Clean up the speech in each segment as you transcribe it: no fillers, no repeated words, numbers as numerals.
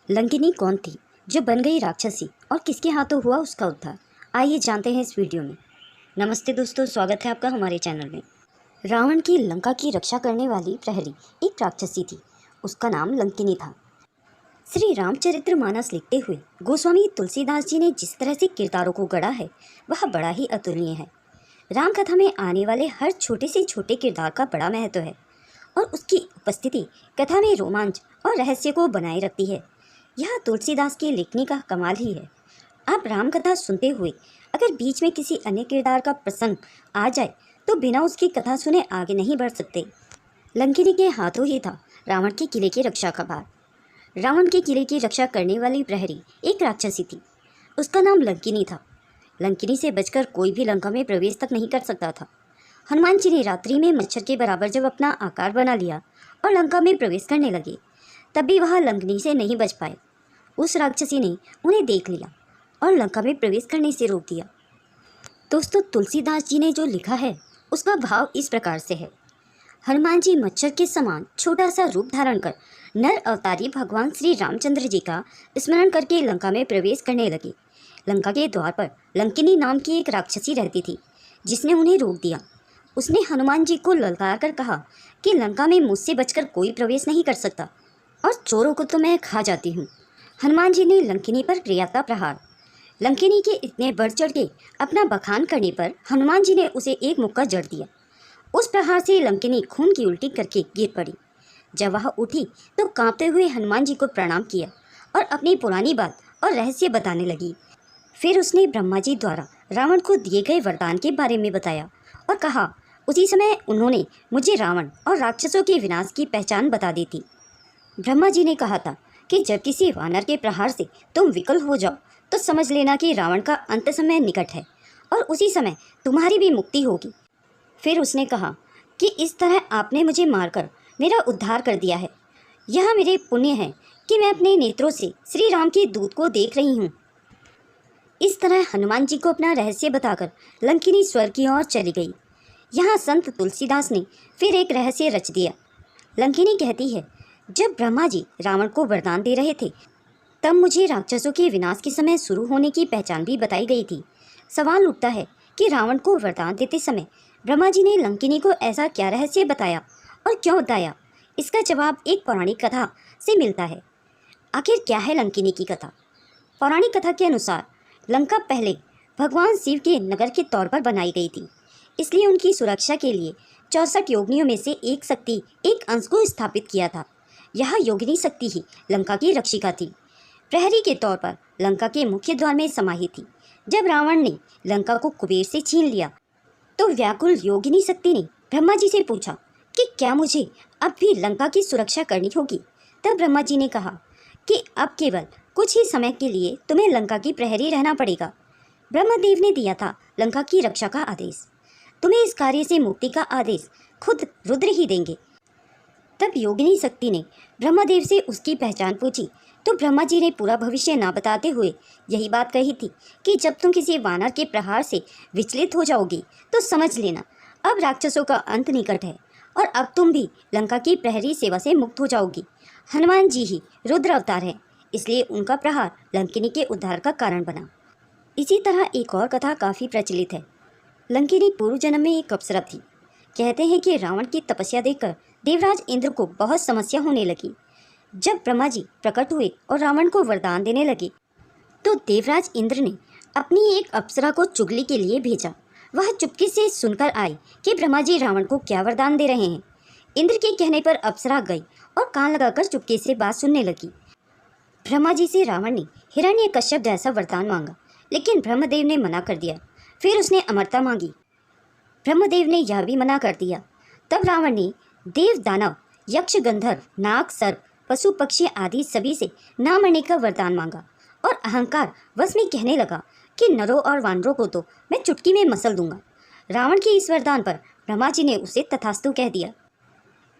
लंकिनी कौन थी जो बन गई राक्षसी और किसके हाथों हुआ उसका उद्धार? आइए जानते हैं इस वीडियो में। नमस्ते दोस्तों, स्वागत है आपका हमारे चैनल में। रावण की लंका की रक्षा करने वाली प्रहरी एक राक्षसी थी। उसका नाम लंकिनी था। श्री रामचरित्र मानस लिखते हुए गोस्वामी तुलसीदास जी ने जिस तरह से किरदारों को गढ़ा है वह बड़ा ही अतुलनीय है। राम कथा में आने वाले हर छोटे से छोटे किरदार का बड़ा महत्व है और उसकी उपस्थिति कथा में रोमांच और रहस्य को बनाए रखती है। यह तुलसीदास की लिखने का कमाल ही है। आप राम कथा सुनते हुए अगर बीच में किसी अन्य किरदार का प्रसंग आ जाए तो बिना उसकी कथा सुने आगे नहीं बढ़ सकते। लंकिनी के हाथों ही था रावण के किले की रक्षा का भार। रावण के किले की रक्षा करने वाली प्रहरी एक राक्षसी थी। उसका नाम लंकिनी था। लंकिनी से बचकर कोई भी लंका में प्रवेश तक नहीं कर सकता था। हनुमान जी ने रात्रि में मच्छर के बराबर जब अपना आकार बना लिया और लंका में प्रवेश करने लगे, तब भी वह लंकिनी से नहीं बच पाए। उस राक्षसी ने उन्हें देख लिया और लंका में प्रवेश करने से रोक दिया। दोस्तों, तुलसीदास जी ने जो लिखा है उसका भाव इस प्रकार से है। हनुमान जी मच्छर के समान छोटा सा रूप धारण कर नर अवतारी भगवान श्री रामचंद्र जी का स्मरण करके लंका में प्रवेश करने लगे। लंका के द्वार पर लंकिनी नाम की एक राक्षसी रहती थी जिसने उन्हें रोक दिया। उसने हनुमान जी को ललकार कर कहा कि लंका में मुझसे बचकर कोई प्रवेश नहीं कर सकता और चोरों को तो मैं खा जाती हूँ। हनुमान जी ने लंकिनी पर किया था प्रहार। लंकिनी के इतने बढ़ चढ़ के अपना बखान करने पर हनुमान जी ने उसे एक मुक्का जड़ दिया। उस प्रहार से लंकिनी खून की उल्टी करके गिर पड़ी। जब वह उठी तो कांपते हुए हनुमान जी को प्रणाम किया और अपनी पुरानी बात और रहस्य बताने लगी। फिर उसने ब्रह्मा जी द्वारा रावण को दिए गए वरदान के बारे में बताया और कहा उसी समय उन्होंने मुझे रावण और राक्षसों के विनाश की पहचान बता दी थी। ब्रह्मा जी ने कहा था कि जब किसी वानर के प्रहार से तुम विकल हो जाओ तो समझ लेना कि रावण का अंत समय निकट है और उसी समय तुम्हारी भी मुक्ति होगी। फिर उसने कहा कि इस तरह आपने मुझे मारकर मेरा उद्धार कर दिया है। यह मेरे पुण्य है कि मैं अपने नेत्रों से श्री राम के दूत को देख रही हूँ। इस तरह हनुमान जी को अपना रहस्य बताकर लंकिनी स्वर्ग की ओर चली गई। यहाँ संत तुलसीदास ने फिर एक रहस्य रच दिया। लंकिनी कहती है, जब ब्रह्मा जी रावण को वरदान दे रहे थे तब मुझे राक्षसों के विनाश के समय शुरू होने की पहचान भी बताई गई थी। सवाल उठता है कि रावण को वरदान देते समय ब्रह्मा जी ने लंकिनी को ऐसा क्या रहस्य बताया और क्यों बताया? इसका जवाब एक पौराणिक कथा से मिलता है। आखिर क्या है लंकिनी की कथा? पौराणिक कथा के अनुसार लंका पहले भगवान शिव के नगर के तौर पर बनाई गई थी, इसलिए उनकी सुरक्षा के लिए 64 योगिनियों में से एक शक्ति एक अंश को स्थापित किया था। यह योगिनी शक्ति ही लंका की रक्षिका थी। प्रहरी के तौर पर लंका के मुख्य द्वार में समाहित थी। जब रावण ने लंका को कुबेर से छीन लिया तो व्याकुल योगिनी शक्ति ने ब्रह्मा जी से पूछा कि क्या मुझे अब भी लंका की सुरक्षा करनी होगी? तब ब्रह्मा जी ने कहा कि अब केवल कुछ ही समय के लिए तुम्हें लंका की प्रहरी रहना पड़ेगा। ब्रह्मदेव ने दिया था लंका की रक्षा का आदेश। तुम्हें इस कार्य से मुक्ति का आदेश खुद रुद्र ही देंगे। तब योगिनी शक्ति ने ब्रह्मदेव से उसकी पहचान पूछी तो ब्रह्मा जी ने पूरा भविष्य ना बताते हुए यही बात कही थी कि जब तुम किसी वानर के प्रहार से विचलित हो जाओगी तो समझ लेना अब राक्षसों का अंत निकट है और अब तुम भी लंका की प्रहरी सेवा से मुक्त हो जाओगी। हनुमान जी ही रुद्र अवतार हैं, इसलिए उनका प्रहार लंकिनी के उद्धार का कारण बना। इसी तरह एक और कथा काफ़ी प्रचलित है। लंकिनी पूर्व जन्म में एक अप्सरा थी। कहते हैं कि रावण की तपस्या देखकर देवराज इंद्र को बहुत समस्या होने लगी। जब ब्रह्मा जी प्रकट हुए और रावण को वरदान देने लगे तो देवराज इंद्र ने अपनी एक अप्सरा को चुगली के लिए भेजा। वह चुपके से सुनकर आई कि ब्रह्मा जी रावण को क्या वरदान दे रहे हैं। इंद्र के कहने पर अप्सरा गई और कान लगाकर चुपके से बात सुनने लगी। ब्रह्मा जी से रावण ने हिरण्यकश्यप जैसा वरदान मांगा, लेकिन ब्रह्मदेव ने मना कर दिया। फिर उसने अमरता मांगी, ब्रह्मदेव ने यह भी मना कर दिया। तब रावण ने देव दानव यक्ष गंधर्व नाग सर्प पशु पक्षी आदि सभी से ना मरने का वरदान मांगा और अहंकार वश में कहने लगा कि नरों और वानरों को तो मैं चुटकी में मसल दूंगा। रावण के इस वरदान पर ब्रह्मा जी ने उसे तथास्तु कह दिया।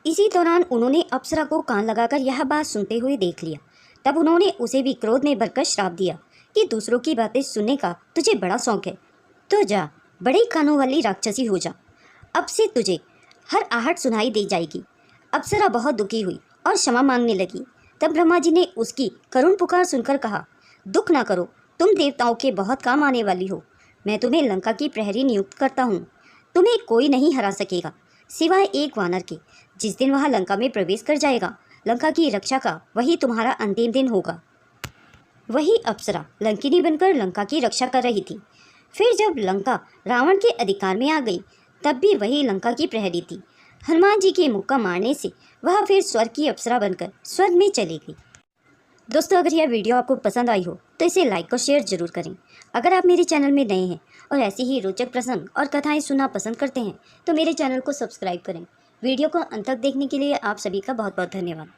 इसी दौरान उन्होंने अप्सरा को कान लगाकर यह बात सुनते हुए देख लिया। तब उन्होंने उसे भी क्रोध में भरकर श्राप दिया कि दूसरों की बातें सुनने का तुझे बड़ा शौक है, तो जा बड़े कानों वाली राक्षसी हो जा। अब से तुझे हर आहट सुनाई दे जाएगी। अप्सरा बहुत दुखी हुई और क्षमा मांगने लगी। तब ब्रह्मा जी ने उसकी करुण पुकार सुनकर कहा, दुख ना करो, तुम देवताओं के बहुत काम आने वाली हो। मैं तुम्हें लंका की प्रहरी नियुक्त करता हूँ। तुम्हें कोई नहीं हरा सकेगा सिवाय एक वानर के। जिस दिन वह लंका में प्रवेश कर जाएगा, लंका की रक्षा का वही तुम्हारा अंतिम दिन होगा। वही अप्सरा लंकिनी बनकर लंका की रक्षा कर रही थी। फिर जब लंका रावण के अधिकार में आ गई, तब भी वही लंका की प्रहरी थी। हनुमान जी के मुक्का मारने से वह फिर स्वर्ग की अप्सरा बनकर स्वर्ग में चली गई। दोस्तों, अगर यह वीडियो आपको पसंद आई हो तो इसे लाइक और शेयर जरूर करें। अगर आप मेरे चैनल में नए हैं और ऐसी ही रोचक प्रसंग और कथाएं सुनना पसंद करते हैं तो मेरे चैनल को सब्सक्राइब करें। वीडियो को अंत तक देखने के लिए आप सभी का बहुत बहुत धन्यवाद।